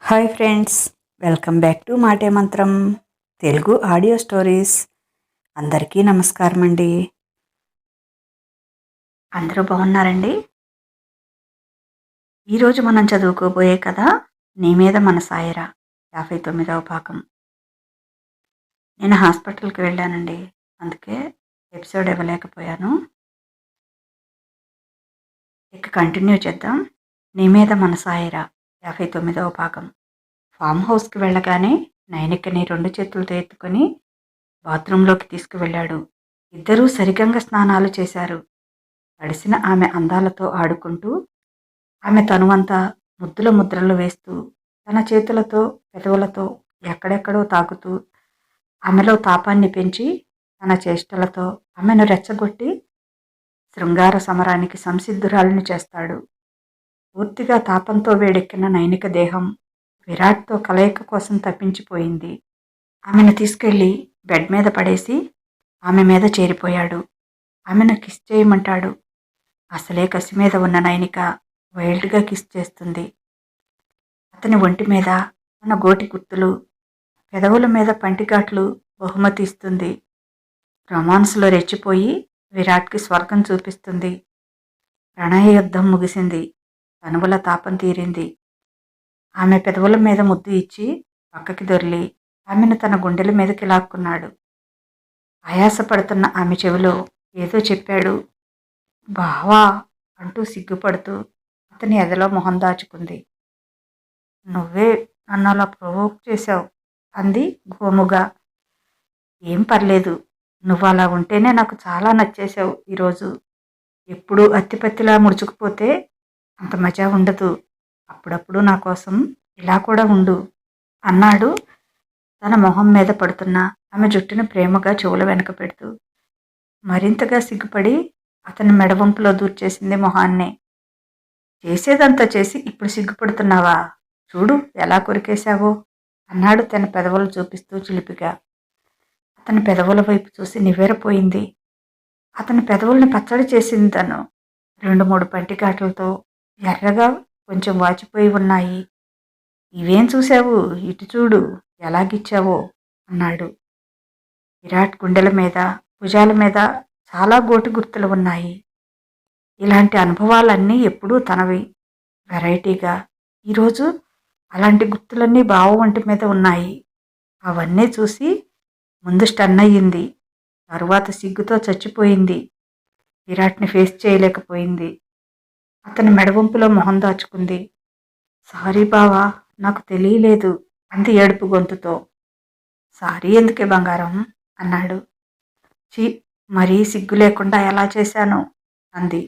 Hi friends, welcome back to మాటే మంత్రం Telugu audio stories. అందరికీ నమస్కారం అండి. అందరూ బాగున్నారండి? ఈరోజు మనం చదువుకోబోయే కథ నీ మీద మన సాయరా 59వ భాగం. నేను హాస్పిటల్కి వెళ్ళానండి, అందుకే ఎపిసోడ్ ఇవ్వలేకపోయాను. ఇక కంటిన్యూ చేద్దాం. నీ మీద మన సాయరా 59వ భాగం. ఫామ్ హౌస్కి వెళ్ళగానే నైనికని 2 చేతులతో ఎత్తుకొని బాత్రూంలోకి తీసుకువెళ్ళాడు. ఇద్దరూ సరిగంగ స్నానాలు చేశారు. తడిసిన ఆమె అందాలతో ఆడుకుంటూ, ఆమె తనువంతా ముద్దుల ముద్రలు వేస్తూ, తన చేతులతో పెదవులతో ఎక్కడెక్కడో తాకుతూ, ఆమెలో తాపాన్ని పెంచి, తన చేష్టలతో ఆమెను రెచ్చగొట్టి శృంగార సమరానికి సంసిద్ధురాలిని చేస్తాడు. పూర్తిగా తాపంతో వేడెక్కిన నైనిక దేహం విరాట్తో కలయిక కోసం తప్పించిపోయింది. ఆమెను తీసుకెళ్లి బెడ్ మీద పడేసి ఆమె మీద చేరిపోయాడు. ఆమెను కిస్ చేయమంటాడు. అసలే కసి మీద ఉన్న నైనిక వైల్డ్గా కిస్ చేస్తుంది. అతని ఒంటి మీద తన గోటి గుర్తులు, పెదవుల మీద పంటిఘాట్లు బహుమతి ఇస్తుంది. రొమాన్స్లో రెచ్చిపోయి విరాట్కి స్వర్గం చూపిస్తుంది. ప్రణయ యుద్ధం ముగిసింది. తనువుల తాపం తీరింది. ఆమె పెదవుల మీద ముద్దు ఇచ్చి పక్కకి దొర్లి ఆమెను తన గుండెల మీదకి లాక్కున్నాడు. ఆయాసపడుతున్న ఆమె చెవిలో ఏదో చెప్పాడు. బావా అంటూ సిగ్గుపడుతూ అతని ఎదలో మొహం దాచుకుంది. నువ్వే నన్ను అలా ప్రొవోక్ చేశావు అంది గోముగా. ఏం పర్లేదు, నువ్వు అలా ఉంటేనే నాకు చాలా నచ్చేశావు ఈరోజు. ఎప్పుడూ అత్తిపత్తిలా ముడుచుకుపోతే అంత మజా ఉండదు. అప్పుడప్పుడు నా కోసం ఇలా కూడా ఉండు అన్నాడు, తన మొహం మీద పడుతున్న ఆమె జుట్టును ప్రేమగా చెవుల వెనక పెడుతూ. మరింతగా సిగ్గుపడి అతని మెడవంపులో దూర్చేసింది మొహాన్నే. చేసేదంతా చేసి ఇప్పుడు సిగ్గుపడుతున్నావా? చూడు ఎలా కొరికేశావో అన్నాడు తన పెదవులు చూపిస్తూ చిలిపిగా. అతని పెదవుల వైపు చూసి నివ్వెరపోయింది. అతని పెదవుల్ని పచ్చడి చేసింది తను. 2-3 పంటిఘాట్లతో ఎర్రగా కొంచెం వాచిపోయి ఉన్నాయి. ఇవేం చూశావు, ఇటు చూడు ఎలాగిచ్చావో అన్నాడు. విరాట్ గుండెల మీద భుజాల మీద చాలా గోటి గుర్తులు ఉన్నాయి. ఇలాంటి అనుభవాలన్నీ ఎప్పుడూ తనవి. వెరైటీగా ఈరోజు అలాంటి గుర్తులన్నీ బావ ఒంటి మీద ఉన్నాయి. అవన్నీ చూసి ముందు స్టన్ అయ్యింది. తరువాత సిగ్గుతో చచ్చిపోయింది. విరాట్ని ఫేస్ చేయలేకపోయింది. అతని మెడవంపులో మొహం దాచుకుంది. సారీ బావా, నాకు తెలియలేదు అంది ఏడుపు గొంతుతో. సారీ ఎందుకే బంగారం అన్నాడు. చీ, మరీ సిగ్గు లేకుండా ఎలా చేశాను అంది.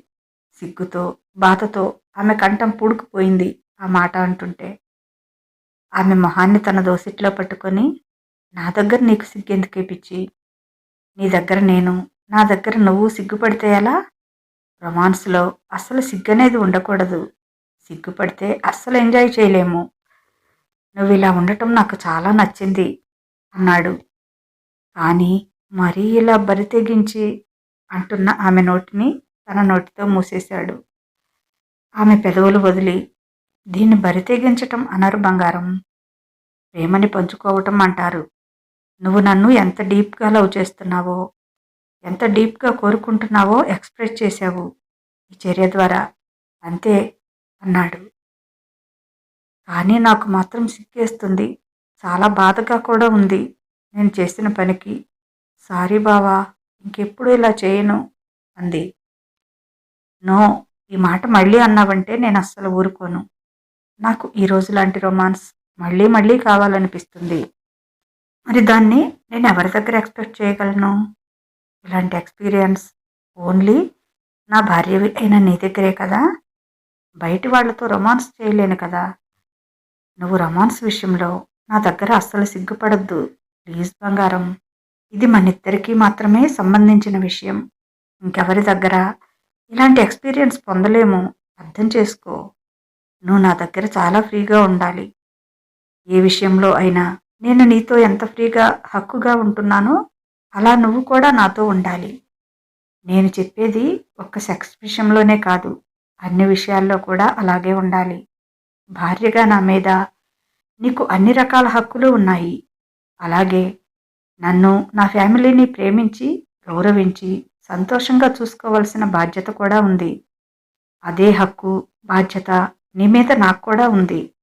సిగ్గుతో బాధతో ఆమె కంఠం పూడుకుపోయింది ఆ మాట అంటుంటే. ఆమె మొహాన్ని తన దోసిట్లో పట్టుకొని, నా దగ్గర నీకు సిగ్గెందుకే పిచ్చి? నీ దగ్గర నేను, నా దగ్గర నువ్వు సిగ్గుపడితే ఎలా? రొమాన్స్లో అస్సలు సిగ్గనేది ఉండకూడదు. సిగ్గుపడితే అస్సలు ఎంజాయ్ చేయలేము. నువ్వు ఇలా ఉండటం నాకు చాలా నచ్చింది అన్నాడు. కానీ మరీ ఇలా బరి తెగించి అంటున్న ఆమె నోటిని తన నోటితో మూసేశాడు. ఆమె పెదవులు వదిలి, దీన్ని బరి తెగించటం అనరు బంగారం, ప్రేమని పంచుకోవటం అంటారు. నువ్వు నన్ను ఎంత డీప్గా లవ్ చేస్తున్నావో, ఎంత డీప్గా కోరుకుంటున్నావో ఎక్స్ప్రెస్ చేశావు ఈ చర్య ద్వారా, అంతే అన్నాడు. కానీ నాకు మాత్రం సిగ్గేస్తుంది. చాలా బాధగా కూడా ఉంది నేను చేసిన పనికి. సారీ బావా, ఇంకెప్పుడు ఇలా చేయను అంది. నో, ఈ మాట మళ్ళీ అన్నావంటే నేను అస్సలు ఊరుకోను. నాకు ఈరోజు లాంటి రొమాన్స్ మళ్ళీ మళ్ళీ కావాలనిపిస్తుంది. మరి దాన్ని నేను ఎవరి దగ్గర ఎక్స్పెక్ట్ చేయగలను? ఇలాంటి ఎక్స్పీరియన్స్ ఓన్లీ నా భార్య అయిన నీ దగ్గరే కదా. బయటి వాళ్లతో రొమాన్స్ చేయలేను కదా. నువ్వు రొమాన్స్ విషయంలో నా దగ్గర అస్సలు సిగ్గుపడద్దు ప్లీజ్ బంగారం. ఇది మనిద్దరికీ మాత్రమే సంబంధించిన విషయం. ఇంకెవరి దగ్గర ఇలాంటి ఎక్స్పీరియన్స్ పొందలేము. అర్థం చేసుకో. నువ్వు నా దగ్గర చాలా ఫ్రీగా ఉండాలి. ఏ విషయంలో అయినా నేను నీతో ఎంత ఫ్రీగా హక్కుగా ఉంటున్నానో అలా నువ్వు కూడా నాతో ఉండాలి. నేను చెప్పేది ఒక్క సెక్స్ విషయంలోనే కాదు, అన్ని విషయాల్లో కూడా అలాగే ఉండాలి. భార్యగా నా మీద నీకు అన్ని రకాల హక్కులు ఉన్నాయి. అలాగే నన్ను, నా ఫ్యామిలీని ప్రేమించి, గౌరవించి, సంతోషంగా చూసుకోవాల్సిన బాధ్యత కూడా ఉంది. అదే హక్కు, బాధ్యత నీ మీద నాకు కూడా ఉంది.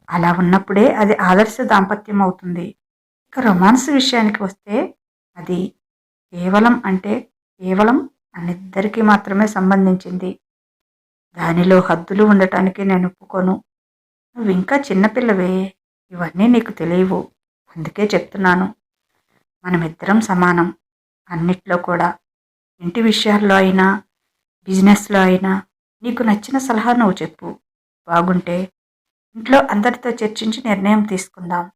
అలా ఉన్నప్పుడే అది ఆదర్శ దాంపత్యం అవుతుంది. ఇక రొమాన్స్ విషయానికి వస్తే అది కేవలం మనిద్దరికీ మాత్రమే సంబంధించింది. దానిలో హద్దులు ఉండటానికి నేను ఒప్పుకోను. నువ్వింకా చిన్నపిల్లవే. ఇవన్నీ నీకు తెలియవు. అందుకే చెప్తున్నాను. మనమిద్దరం సమానం. అన్నిట్లో కూడా. ఇంటి విషయాల్లో అయినా, బిజినెస్లో అయినా నీకు నచ్చిన సలహా నువ్వు చెప్పు. బాగుంటే ఇంట్లో అందరితో చర్చించి నిర్ణయం తీసుకుందాం.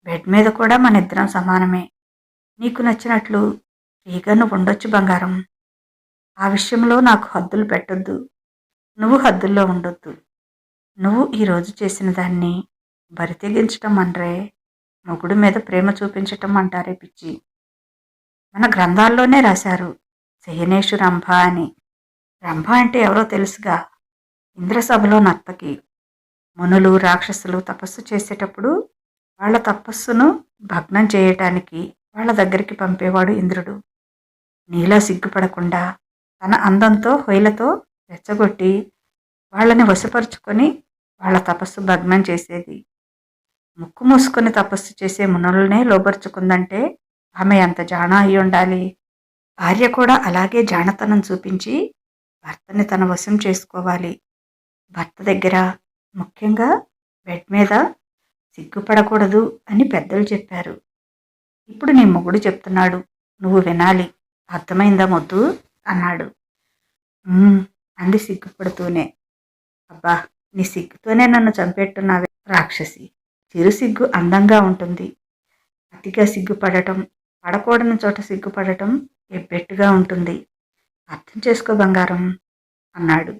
బెడ్ మీద కూడా మనిద్దరం సమానమే. నీకు నచ్చినట్లు ఫ్రీగా నువ్వు ఉండొచ్చు బంగారం. ఆ విషయంలో నాకు హద్దులు పెట్టొద్దు. నువ్వు హద్దుల్లో ఉండొద్దు. నువ్వు ఈరోజు చేసిన దాన్ని బరి తెగించటం అనరే, మొగుడు మీద ప్రేమ చూపించటం అంటారే పిచ్చి. మన గ్రంథాల్లోనే రాశారు శయనేషు రంభ అని. రంభ అంటే ఎవరో తెలుసుగా, ఇంద్రసభలో నర్తకి. మునులు రాక్షసులు తపస్సు చేసేటప్పుడు వాళ్ళ తపస్సును భగ్నం చేయటానికి వాళ్ళ దగ్గరికి పంపేవాడు ఇంద్రుడు. నీలా సిగ్గుపడకుండా తన అందంతో హొయలతో రెచ్చగొట్టి వాళ్ళని వశపరుచుకొని వాళ్ళ తపస్సు భగ్నం చేసేది. ముక్కు మూసుకొని తపస్సు చేసే మునులనే లోబరుచుకుందంటే ఆమె ఎంత జాణ అయి ఉండాలి. భార్య కూడా అలాగే జానతనం చూపించి భర్తని తన వశం చేసుకోవాలి. భర్త దగ్గర, ముఖ్యంగా బెడ్ మీద సిగ్గుపడకూడదు అని పెద్దలు చెప్పారు. ఇప్పుడు నీ మొగుడు చెప్తున్నాడు, నువ్వు వినాలి. అర్థమైందా మొద్దు అన్నాడు. అంది సిగ్గుపడుతూనే. అబ్బా, నీ సిగ్గుతోనే నన్ను చంపెట్టున్నావే రాక్షసి. చిరు సిగ్గు అందంగా ఉంటుంది. అతిగా సిగ్గుపడటం, పడకూడని చోట సిగ్గుపడటం ఎబ్బెట్టుగా ఉంటుంది. అర్థం చేసుకో బంగారం అన్నాడు.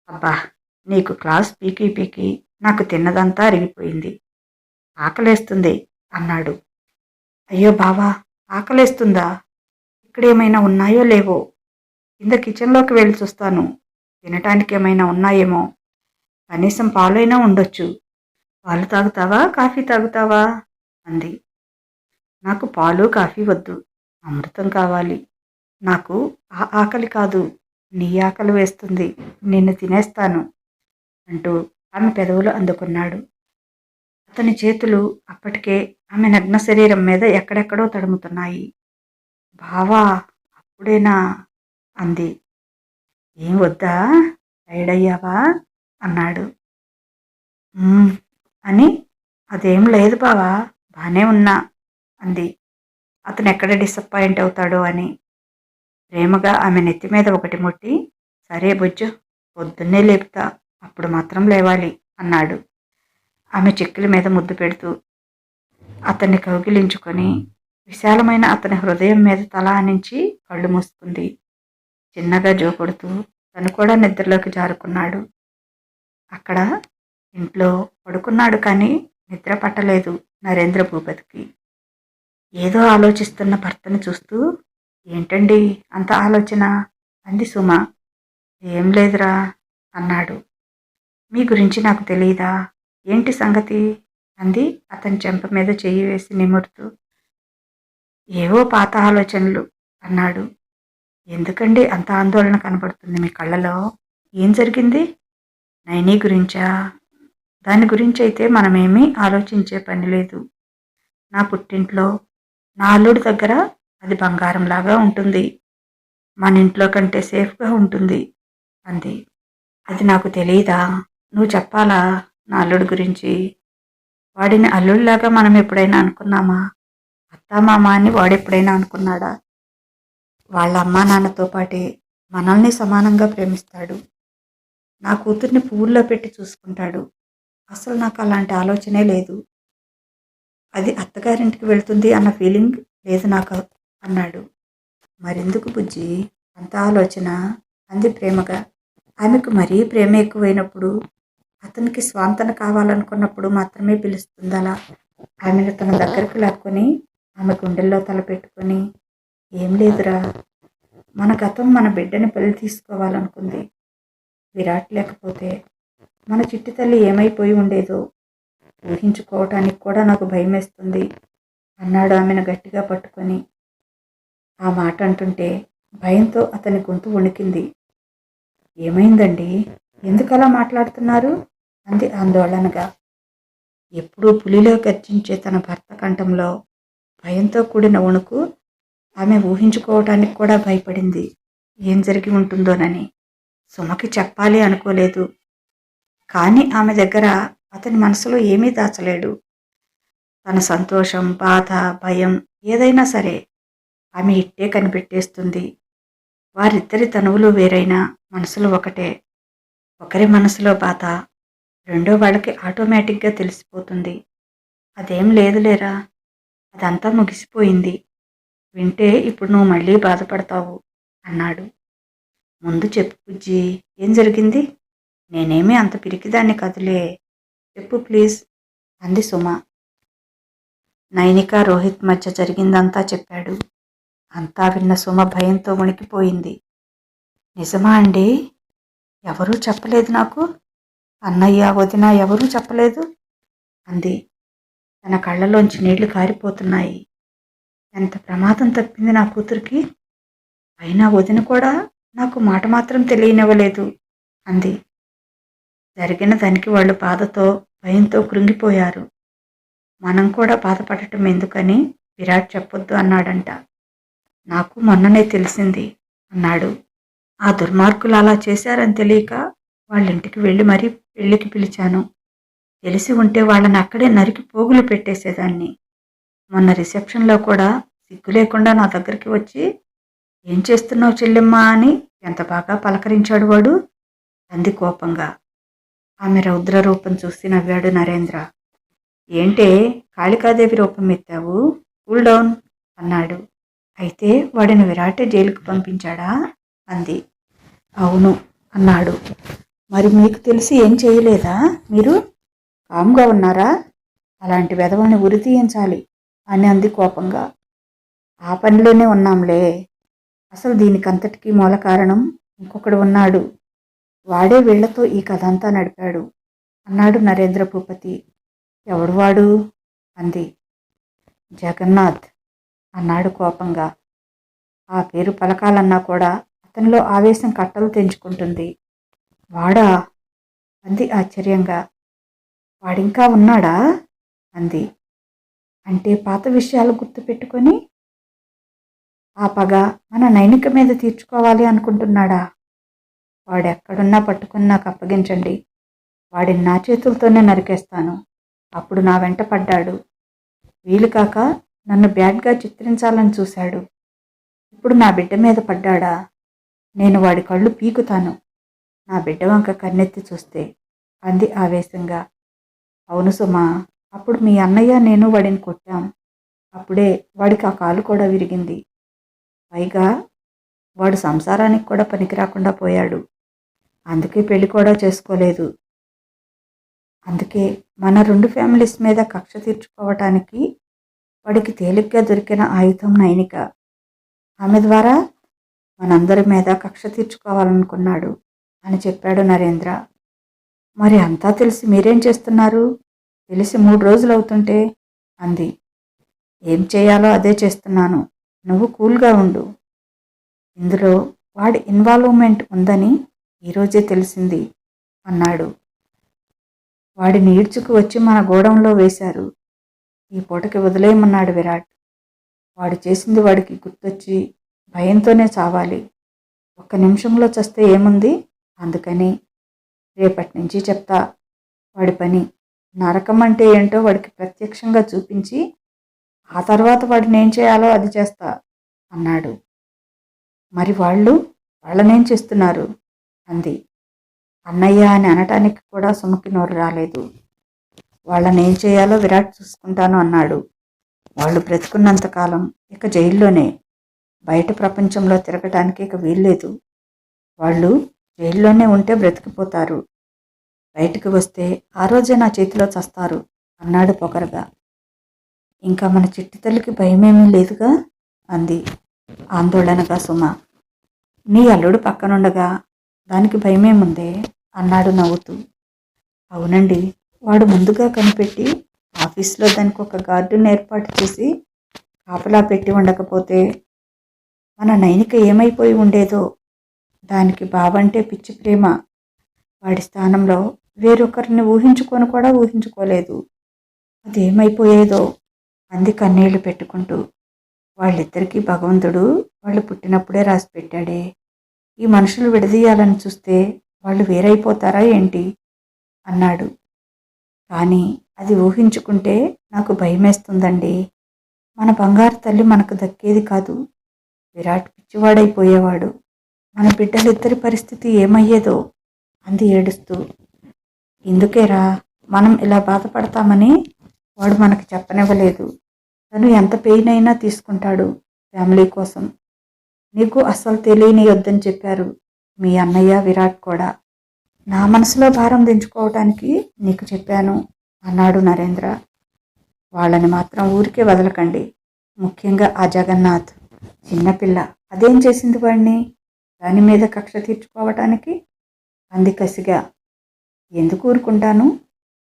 అబ్బా, నీకు క్లాస్ పీకి పీకి నాకు తిన్నదంతా అరిగిపోయింది. ఆకలేస్తుంది అన్నాడు. అయ్యో బావా, ఆకలేస్తుందా? ఇక్కడేమైనా ఉన్నాయో లేవో. కింద కిచెన్లోకి వెళ్ళి చూస్తాను. తినటానికి ఏమైనా ఉన్నాయేమో. కనీసం పాలైనా ఉండొచ్చు. పాలు తాగుతావా, కాఫీ తాగుతావా అంది. నాకు పాలు కాఫీ వద్దు, అమృతం కావాలి. నాకు ఆ ఆకలి కాదు, నీ ఆకలి వేస్తుంది. నిన్ను తినేస్తాను అంటూ ఆమె పెదవులు అందుకున్నాడు. అతని చేతులు అప్పటికే ఆమె నగ్న శరీరం మీద ఎక్కడెక్కడో తడుముతున్నాయి. బావా, అప్పుడేనా అంది. ఏం వద్దా, టైర్డ్ అయ్యావా అన్నాడు. అని అదేం లేదు బావా, బానే ఉన్నా అంది. అతను ఎక్కడ డిసప్పాయింట్ అవుతాడో అని. ప్రేమగా ఆమె నెత్తి మీద ఒకటి ముట్టి, సరే బుజ్జు, పొద్దున్నే లేపుతా, అప్పుడు మాత్రం లేవాలి అన్నాడు. ఆమె చెక్కుల మీద ముద్దు పెడుతూ అతన్ని కౌగిలించుకొని విశాలమైన అతని హృదయం మీద తల ఆనించి కళ్ళు మూసుకుంది. చిన్నగా జోకొడుతూ తను కూడా నిద్రలోకి జారుకున్నాడు. అక్కడ ఇంట్లో పడుకున్నాడు కానీ నిద్ర పట్టలేదు నరేంద్ర భూపతికి. ఏదో ఆలోచిస్తున్న భర్తని చూస్తూ, ఏంటండి అంత ఆలోచన అంది సుమ. ఏం లేదురా అన్నాడు. మీ గురించి నాకు తెలియదా, ఏంటి సంగతి అంది అతని చెంప మీద చెయ్యి వేసి నిమురుతూ. ఏవో పాత ఆలోచనలు అన్నాడు. ఎందుకండి అంత ఆందోళన కనబడుతుంది మీ కళ్ళలో? ఏం జరిగింది? నైనీ గురించా? దాని గురించి అయితే మనమేమీ ఆలోచించే పని లేదు. నా పుట్టింట్లో నా అల్లుడి దగ్గర అది బంగారంలాగా ఉంటుంది. మన ఇంట్లో కంటే సేఫ్గా ఉంటుంది అంది. అది నాకు తెలియదా? నువ్వు చెప్పాలా నా అల్లుడి గురించి? వాడిని అల్లుడిలాగా మనం ఎప్పుడైనా అనుకున్నామా? అత్తామామ అని వాడెప్పుడైనా అనుకున్నాడా? వాళ్ళ అమ్మా నాన్నతో పాటే మనల్ని సమానంగా ప్రేమిస్తాడు. నా కూతుర్ని పువ్వుల్లో పెట్టి చూసుకుంటాడు. అసలు నాకు అలాంటి ఆలోచనే లేదు. అది అత్తగారింటికి వెళ్తుంది అన్న ఫీలింగ్ లేదు నాకు అన్నాడు. మరెందుకు బుజ్జి అంత ఆలోచన అంది ప్రేమగా. ఆమెకు మరీ ప్రేమ ఎక్కువైనప్పుడు, అతనికి స్వాంతన కావాలనుకున్నప్పుడు మాత్రమే పిలుస్తుందలా. ఆమెను తన దగ్గరకు లాక్కొని ఆమె గుండెల్లో తలపెట్టుకొని, ఏం లేదురా, మన గతం మన బిడ్డని బలి తీసుకోవాలనుకుంది. విరాట్ లేకపోతే మన చిట్టి తల్లి ఏమైపోయి ఉండేదో. ఊహించుకోవటానికి కూడా నాకు భయమేస్తుంది అన్నాడు ఆమెను గట్టిగా పట్టుకొని. ఆ మాట అంటుంటే భయంతో అతని గొంతు వణికింది. ఏమైందండి? ఎందుకలా మాట్లాడుతున్నారు? అంది ఆందోళనగా. ఎప్పుడూ పులిలో గర్జించే తన భర్త కంఠంలో భయంతో కూడిన వణుకు. ఆమె ఊహించుకోవటానికి కూడా భయపడింది. ఏం జరిగి ఉంటుందోనని. సుమకి చెప్పాలి అనుకోలేదు. కానీ ఆమె దగ్గర అతని మనసులో ఏమీ దాచలేడు. తన సంతోషం, బాధ, భయం ఏదైనా సరే ఆమె ఇట్టే కనిపెట్టేస్తుంది. వారిద్దరి తనువులు వేరైనా మనసులు ఒకటే. ఒకరి మనసులో బాధ రెండో వాళ్ళకి ఆటోమేటిక్గా తెలిసిపోతుంది. అదేం లేదులేరా, అదంతా ముగిసిపోయింది. వింటే ఇప్పుడు నువ్వు మళ్ళీ బాధపడతావు అన్నాడు. ముందు చెప్పు బుజ్జి, ఏం జరిగింది? నేనేమీ అంత పిరికిదాన్ని కదులే, చెప్పు ప్లీజ్ అంది సుమ. నైనిక రోహిత్ మధ్య జరిగిందంతా చెప్పాడు. అంతా విన్న సుమ భయంతో వణికిపోయింది. నిజమా అండి? ఎవరూ చెప్పలేదు నాకు. అన్నయ్య, వదిన ఎవరూ చెప్పలేదు అంది. తన కళ్ళలోంచి నీళ్లు కారిపోతున్నాయి. ఎంత ప్రమాదం తప్పింది నా కూతురికి. అయినా వదిన కూడా నాకు మాట మాత్రం తెలియనివ్వలేదు అంది. జరిగిన దానికి వాళ్ళు బాధతో, భయంతో కృంగిపోయారు. మనం కూడా బాధపడటం ఎందుకని విరాట్ చెప్పొద్దు అన్నాడంట. నాకు మొన్ననే తెలిసింది అన్నాడు. ఆ దుర్మార్గులు అలా చేశారని తెలియక వాళ్ళింటికి వెళ్ళి మరీ పెళ్లికి పిలిచాను. తెలిసి ఉంటే వాళ్ళని అక్కడే నరికి పోగులు పెట్టేసేదాన్ని. మొన్న రిసెప్షన్లో కూడా సిగ్గు లేకుండా నా దగ్గరికి వచ్చి ఏం చేస్తున్నావు చెల్లెమ్మా అని ఎంత బాగా పలకరించాడు వాడు అంది కోపంగా. ఆమె రౌద్ర రూపం చూసి నవ్వాడు నరేంద్ర. ఏంటే కాళికాదేవి రూపం ఎత్తావు? కూల్ డౌన్ అన్నాడు. అయితే వాడిని విరాటే జైలుకు పంపించాడా అంది. అవును అన్నాడు. మరి మీకు తెలిసి ఏం చేయలేదా? మీరు కామ్గా ఉన్నారా? అలాంటి వెధవల్ని ఉరి తీయించాలి అని అంది కోపంగా. ఆ పనిలోనే ఉన్నాంలే. అసలు దీనికంతటికీ మూల కారణం ఇంకొకడు ఉన్నాడు. వాడే వీళ్లతో ఈ కథ అంతా నడిపాడు అన్నాడు నరేంద్ర భూపతి. ఎవడు వాడు అంది. జగన్నాథ్ అన్నాడు కోపంగా. ఆ పేరు పలకాలన్నా కూడా అతనిలో ఆవేశం కట్టలు తెంచుకుంటుంది. వాడా అంది ఆశ్చర్యంగా. వాడింకా ఉన్నాడా అంది. అంటే పాత విషయాలు గుర్తుపెట్టుకొని ఆ పగ మన నైనిక మీద తీర్చుకోవాలి అనుకుంటున్నాడా? వాడెక్కడున్నా పట్టుకుని నాకు అప్పగించండి. వాడిని నా చేతులతోనే నరికేస్తాను. అప్పుడు నా వెంట పడ్డాడు. వీలు కాక నన్ను బ్యాడ్గా చిత్రించాలని చూశాడు. ఇప్పుడు నా బిడ్డ మీద పడ్డాడా? నేను వాడి కళ్ళు పీకుతాను, నా బిడ్డ వంక కన్నెత్తి చూస్తే అంది ఆవేశంగా. అవును సుమా, అప్పుడు మీ అన్నయ్య నేను వాడిని కొట్టాం. అప్పుడే వాడికి ఆ కాలు కూడా విరిగింది. పైగా వాడు సంసారానికి కూడా పనికిరాకుండా పోయాడు. అందుకే పెళ్లి కూడా చేసుకోలేదు. అందుకే మన రెండు ఫ్యామిలీస్ మీద కక్ష తీర్చుకోవటానికి వాడికి తేలిగ్గా దొరికిన ఆయుధం నైనిక. ఆమె ద్వారా మనందరి మీద కక్ష తీర్చుకోవాలనుకున్నాడు అని చెప్పాడు నరేంద్ర. మరి అంతా తెలిసి మీరేం చేస్తున్నారు? తెలిసి 3 రోజులు అవుతుంటే అంది. ఏం చేయాలో అదే చేస్తున్నాను. నువ్వు కూల్గా ఉండు. ఇందులో వాడి ఇన్వాల్వ్మెంట్ ఉందని ఈరోజే తెలిసింది అన్నాడు. వాడిని ఈడ్చుకు వచ్చి మన గోడంలో వేశారు. ఈ పూటకి వదిలేయమన్నాడు విరాట్. వాడు చేసింది వాడికి గుర్తొచ్చి భయంతోనే చావాలి. 1 నిమిషంలో చస్తే ఏముంది? అందుకని రేపటి నుంచి చెప్తా వాడి పని. నరకం అంటే ఏంటో వాడికి ప్రత్యక్షంగా చూపించి ఆ తర్వాత వాడిని ఏం చేయాలో అది చేస్తా అన్నాడు. మరి వాళ్ళనేం చేస్తున్నారు అంది. అన్నయ్య అని అనటానికి కూడా సుమకి నోరు రాలేదు. వాళ్ళనేం చేయాలో విరాట్ చూసుకుంటాను అన్నాడు. వాళ్ళు బ్రతుకున్నంతకాలం ఇక జైల్లోనే. బయట ప్రపంచంలో తిరగటానికి ఇక వీల్లేదు. వాళ్ళు జైల్లోనే ఉంటే బ్రతికిపోతారు. బయటకు వస్తే ఆ రోజే నా చేతిలో చస్తారు అన్నాడు పొగరగా. ఇంకా మన చిట్టి తల్లికి భయమేమీ లేదుగా అంది ఆందోళనగా సుమ. నీ అల్లుడు పక్కనుండగా దానికి భయమేముందే అన్నాడు నవ్వుతూ. అవునండి, వాడు ముందుగా కనిపెట్టి ఆఫీస్లో దానికి ఒక గార్డెన్ ఏర్పాటు చేసి కాపలా పెట్టి ఉండకపోతే మన నైనిక ఏమైపోయి ఉండేదో. దానికి బావంటే పిచ్చి ప్రేమ. వాడి స్థానంలో వేరొకరిని ఊహించుకొని కూడా ఊహించుకోలేదు. అదేమైపోయేదో అంది కన్నీళ్లు పెట్టుకుంటూ. వాళ్ళిద్దరికీ భగవంతుడు వాళ్ళు పుట్టినప్పుడే రాసి పెట్టాడే. ఈ మనుషులు విడదీయాలని చూస్తే వాళ్ళు వేరైపోతారా ఏంటి అన్నాడు. కానీ అది ఊహించుకుంటే నాకు భయమేస్తుందండి. మన బంగారు తల్లి మనకు దక్కేది కాదు. విరాట్ పిచ్చివాడైపోయేవాడు. మన బిడ్డలిద్దరి పరిస్థితి ఏమయ్యేదో అంది ఏడుస్తూ. ఇందుకేరా మనం ఇలా బాధపడతామని వాడు మనకి చెప్పనివ్వలేదు. తను ఎంత పెయిన్ అయినా తీసుకుంటాడు ఫ్యామిలీ కోసం. నీకు అస్సలు తెలియని వద్దని చెప్పారు మీ అన్నయ్య విరాట్ కూడా. నా మనసులో భారం దించుకోవటానికి నీకు చెప్పాను అన్నాడు నరేంద్ర. వాళ్ళని మాత్రం ఊరికే వదలకండి. ముఖ్యంగా ఆ జగన్నాథ్ చిన్నపిల్ల. అదేం చేసింది వాడిని దాని మీద కక్ష తీర్చుకోవటానికి అంది కసిగా. ఎందుకు ఊరుకుంటాను?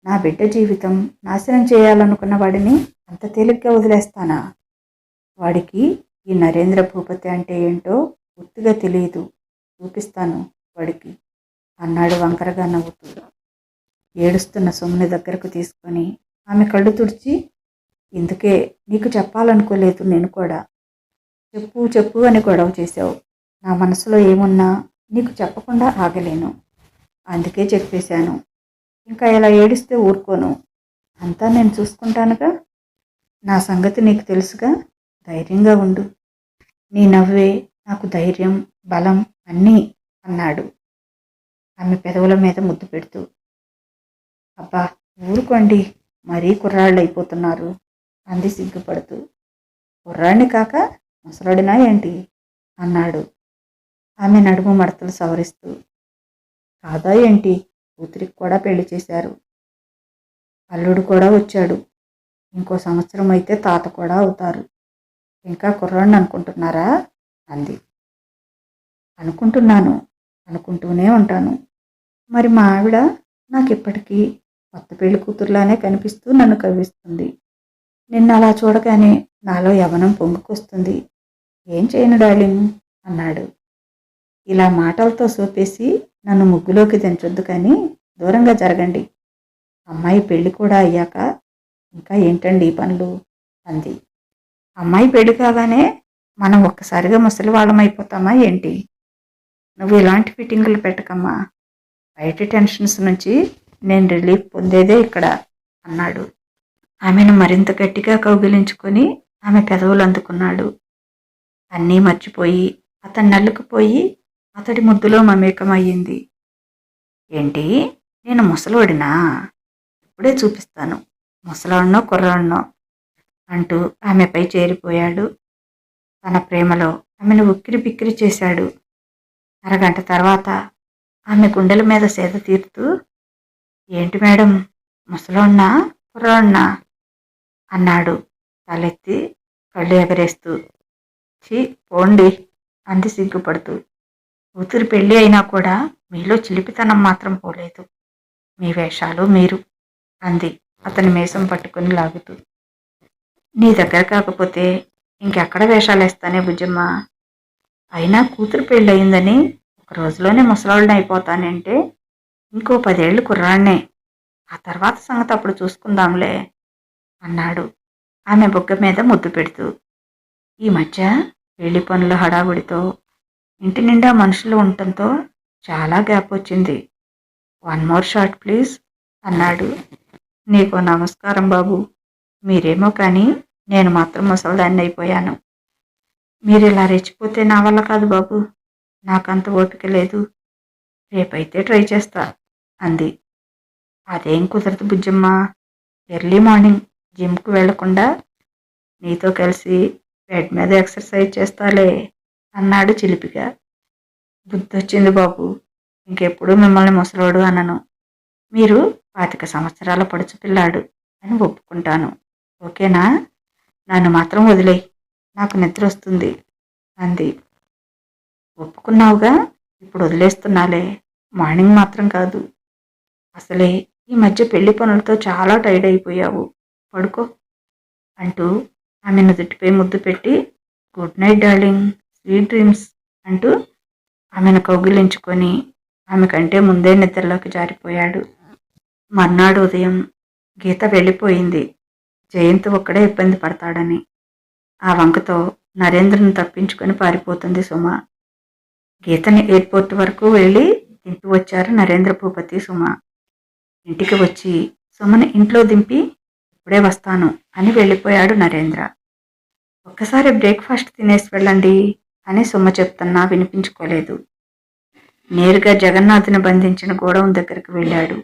నా బిడ్డ జీవితం నాశనం చేయాలనుకున్న వాడిని అంత తేలిగ్గా వదిలేస్తానా? వాడికి ఈ నరేంద్ర భూపతి అంటే ఏంటో పూర్తిగా తెలియదు. చూపిస్తాను వాడికి అన్నాడు వంకరగా నవ్వుతూ. ఏడుస్తున్న సొమ్ముని దగ్గరకు తీసుకొని ఆమె కళ్ళు తుడిచి, ఇందుకే నీకు చెప్పాలనుకోలేదు నేను కూడా. చెప్పు చెప్పు అని గొడవ చేశావు. నా మనసులో ఏమున్నా నీకు చెప్పకుండా ఆగలేను. అందుకే చెప్పేశాను. ఇంకా ఇలా ఏడిస్తే ఊరుకోను. అంతా నేను చూసుకుంటానుగా. నా సంగతి నీకు తెలుసుగా. ధైర్యంగా ఉండు. నీ నవ్వే నాకు ధైర్యం, బలం అన్నీ అన్నాడు ఆమె పెదవుల మీద ముద్దు పెడుతూ. అబ్బా ఊరుకోండి, మరీ కుర్రాళ్ళు అయిపోతున్నారు అంది సిగ్గుపడుతూ. కుర్రాడిని కాక ముసలాడినా ఏంటి అన్నాడు ఆమె నడుము మడతలు సవరిస్తూ. కాదా ఏంటి, కూతురికి కూడా పెళ్లి చేశారు. అల్లుడు కూడా వచ్చాడు. ఇంకో సంవత్సరం అయితే తాత కూడా అవుతారు. ఇంకా కుర్రాడిని అనుకుంటున్నారా అంది. అనుకుంటున్నాను, అనుకుంటూనే ఉంటాను. మరి మా ఆవిడ నాకు ఇప్పటికీ కొత్త పెళ్లి కూతురులానే కనిపిస్తూ నన్ను కవ్విస్తుంది. నిన్న అలా చూడగానే నాలో యవనం పొంగుకొస్తుంది. ఏం చేయను డార్లింగ్ అన్నాడు. ఇలా మాటలతో సోపేసి నన్ను ముగ్గులోకి దించొద్దు కానీ దూరంగా జరగండి. అమ్మాయి పెళ్లి కూడా అయ్యాక ఇంకా ఏంటండి ఈ పనులు అంది. అమ్మాయి పెళ్లి కాగానే మనం ఒక్కసారిగా ముసలి వాళ్ళం అయిపోతామా ఏంటి? నువ్వు ఇలాంటి ఫిట్టింగులు పెట్టకమ్మా. బయట టెన్షన్స్ నుంచి నేను రిలీఫ్ పొందేదే ఇక్కడ అన్నాడు. ఆమెను మరింత గట్టిగా కౌగిలించుకొని ఆమె పెదవులు అందుకున్నాడు. అన్నీ మర్చిపోయి అతన్ని నల్లుకుపోయి అతడి ముద్దులో మమేకమయ్యింది. ఏంటి, నేను ముసలోడినా? ఇప్పుడే చూపిస్తాను ముసలాడినో కుర్రాడినో అంటూ ఆమెపై చేరిపోయాడు. తన ప్రేమలో ఆమెను ఉక్కిరి బిక్కిరి చేశాడు. అరగంట తర్వాత ఆమె గుండెల మీద సేద తీరుతూ, ఏంటి మేడం, ముసలోడ్నా కుర్రాడినా అన్నాడు తలెత్తి కళ్ళు ఎగరేస్తూ. ఛీ పోండి అంది సిగ్గుపడుతూ. కూతురు పెళ్ళి అయినా కూడా మీలో చిలిపితనం మాత్రం పోలేదు. మీ వేషాలు మీరు అంది అతని మీసం పట్టుకుని లాగుతూ. నీ దగ్గర కాకపోతే ఇంకెక్కడ వేషాలేస్తానే బుజ్జమ్మ. అయినా కూతురు పెళ్ళి అయిందని ఒక రోజులోనే ముసలాళ్ళని అయిపోతానంటే ఇంకో 10 ఏళ్ళు కుర్రాన్నే. ఆ తర్వాత సంగతి అప్పుడు చూసుకుందాంలే అన్నాడు ఆమె బుగ్గ మీద ముద్దు పెడుతూ. ఈ మధ్య పెళ్లి పనుల హడావుడితో ఇంటి నిండా మనుషులు ఉండటంతో చాలా గ్యాప్ వచ్చింది. 1 మోర్ షాట్ ప్లీజ్ అన్నాడు. నీకో నమస్కారం బాబు. మీరేమో కానీ నేను మాత్రం ముసలిదాన్ని అయిపోయాను. మీరు ఇలా రెచ్చిపోతే నా వల్ల కాదు బాబు. నాకంత ఓపిక లేదు. రేపైతే ట్రై చేస్తా అంది. అదేం కుదరదు బుజ్జమ్మ. ఎర్లీ మార్నింగ్ జిమ్కు వెళ్లకుండా నీతో కలిసి బెడ్ మీద ఎక్సర్సైజ్ చేస్తాలే అన్నాడు చిలిపిగా. బుద్ధొచ్చింది బాబు. ఇంకెప్పుడు మిమ్మల్ని ముసలోడు అనను. మీరు 25 సంవత్సరాల పడుచు పిల్లాడు అని ఒప్పుకుంటాను. ఓకేనా? నన్ను మాత్రం వదిలేయి, నాకు నిద్ర వస్తుంది అంది. ఒప్పుకున్నావుగా, ఇప్పుడు వదిలేస్తున్నాలే. మార్నింగ్ మాత్రం కాదు. అసలే ఈ మధ్య పెళ్లి పనులతో చాలా టైర్డ్ అయిపోయావు, పడుకో అంటూ ఆమె నుదుటిపై ముద్దు పెట్టి good night darling, sweet dreams అంటూ ఆమెను కౌగిలించుకొని ఆమె కంటే ముందే నిద్రలోకి జారిపోయాడు. మర్నాడు ఉదయం గీత వెళ్ళిపోయింది. జయంత్ ఒక్కడే ఇబ్బంది పడతాడని. ఆ వంకతో నరేంద్రను తప్పించుకొని పారిపోతుంది సుమ. గీతని ఎయిర్పోర్ట్ వరకు వెళ్ళి దింపి వచ్చారు నరేంద్ర భూపతి, సుమ. ఇంటికి వచ్చి సుమని ఇంట్లో దింపి ఇప్పుడే వస్తాను అని వెళ్ళిపోయాడు నరేంద్ర. ఒక్కసారి బ్రేక్ఫాస్ట్ తినేసి వెళ్ళండి అని సుమ చెప్తున్నా వినిపించుకోలేదు. నేరుగా జగన్నాథ్ని బంధించిన గోడౌన్ దగ్గరికి వెళ్ళాడు.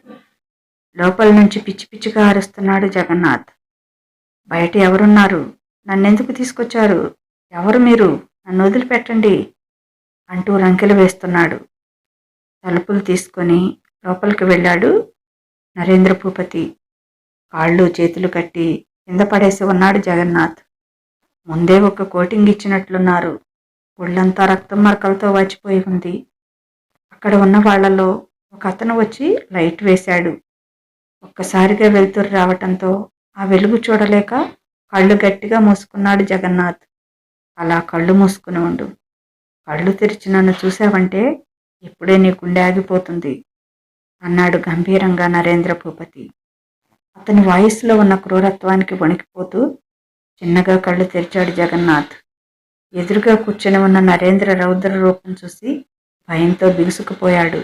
లోపల నుంచి పిచ్చి పిచ్చిగా అరుస్తున్నాడు జగన్నాథ్. బయట ఎవరున్నారు? నన్నెందుకు తీసుకొచ్చారు? ఎవరు మీరు? నన్ను వదిలిపెట్టండి అంటూ రంకెలు వేస్తున్నాడు. తలుపులు తీసుకొని లోపలికి వెళ్ళాడు నరేంద్ర భూపతి. కాళ్ళు చేతులు కట్టి కింద పడేసి ఉన్నాడు జగన్నాథ్. ముందే ఒక కోటింగ్ ఇచ్చినట్లున్నారు. ఒళ్ళంతా రక్తం మరకలతో వాచిపోయి ఉంది. అక్కడ ఉన్న వాళ్లలో ఒక అతను వచ్చి లైట్ వేశాడు. ఒక్కసారిగా వెలుతురు రావటంతో ఆ వెలుగు చూడలేక కళ్ళు గట్టిగా మూసుకున్నాడు జగన్నాథ్. అలా కళ్ళు మూసుకుని ఉండు. కళ్ళు తెరిచి నన్ను చూశావంటే ఇప్పుడే నీ గుండె ఆగిపోతుంది అన్నాడు గంభీరంగా నరేంద్ర భూపతి. అతని వాయిస్లో ఉన్న క్రూరత్వానికి వణికిపోతూ చిన్నగా కళ్ళు తెరిచాడు జగన్నాథ్. ఎదురుగా కూర్చొని ఉన్న నరేంద్ర రౌద్ర రూపం చూసి భయంతో బిగుసుకుపోయాడు.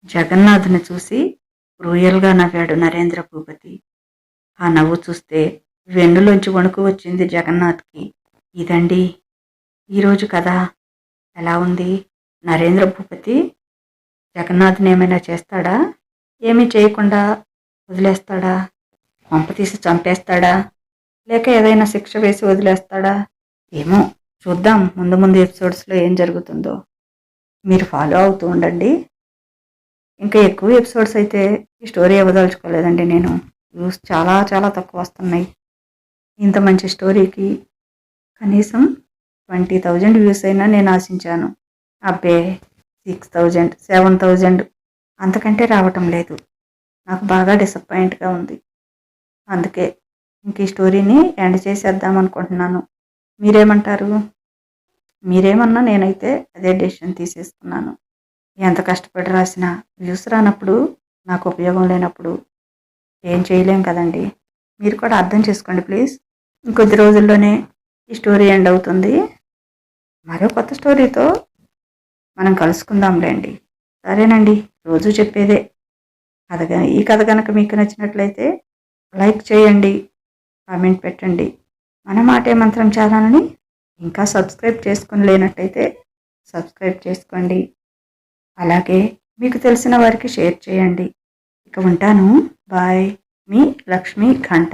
జగన్నాథ్ని చూసి క్రూయల్గా నవ్వాడు నరేంద్ర భూపతి. ఆ నవ్వు చూస్తే వెన్నులోంచి వణుకు వచ్చింది జగన్నాథ్కి. ఇదండి ఈరోజు కథ. ఎలా ఉంది? నరేంద్ర భూపతి జగన్నాథ్ని ఏమైనా చేస్తాడా? ఏమీ చేయకుండా వదిలేస్తాడా? పంప తీసి చంపేస్తాడా? లేక ఏదైనా శిక్ష వేసి వదిలేస్తాడా? ఏమో చూద్దాం ముందు ముందు ఎపిసోడ్స్లో ఏం జరుగుతుందో. మీరు ఫాలో అవుతూ ఉండండి. ఇంకా ఎక్కువ ఎపిసోడ్స్ అయితే ఈ స్టోరీ ఇవ్వదలుచుకోలేదండి నేను. వ్యూస్ చాలా చాలా తక్కువ వస్తున్నాయి. ఇంత మంచి స్టోరీకి కనీసం 20,000 వ్యూస్ అయినా నేను ఆశించాను. అబ్బే 6,000 7,000 అంతకంటే రావటం లేదు. నాకు బాగా డిసప్పాయింట్గా ఉంది. అందుకే ఇంక ఈ స్టోరీని ఎండ్ చేసేద్దాం అనుకుంటున్నాను. మీరేమంటారు? మీరేమన్నా నేనైతే అదే డెసిషన్ తీసేసుకున్నాను. ఎంత కష్టపడి రాసినా వ్యూస్ రానప్పుడు, నాకు ఉపయోగం లేనప్పుడు ఏం చేయలేం కదండి. మీరు కూడా అర్థం చేసుకోండి ప్లీజ్. ఇంకొద్ది రోజుల్లోనే ఈ స్టోరీ ఎండ్ అవుతుంది. మరో కొత్త స్టోరీతో మనం కలుసుకుందాంలేండి. సరేనండి, రోజు చెప్పేదే. ఈ కథ కనుక మీకు నచ్చినట్లయితే లైక్ చేయండి, కామెంట్ పెట్టండి. మన మాటే మంత్రం ఛానల్ని ఇంకా సబ్స్క్రైబ్ చేసుకుని లేనట్టయితే సబ్స్క్రైబ్ చేసుకోండి. అలాగే మీకు తెలిసిన వారికి షేర్ చేయండి. ఇక ఉంటాను. బాయ్. మీ లక్ష్మీ ఘంట.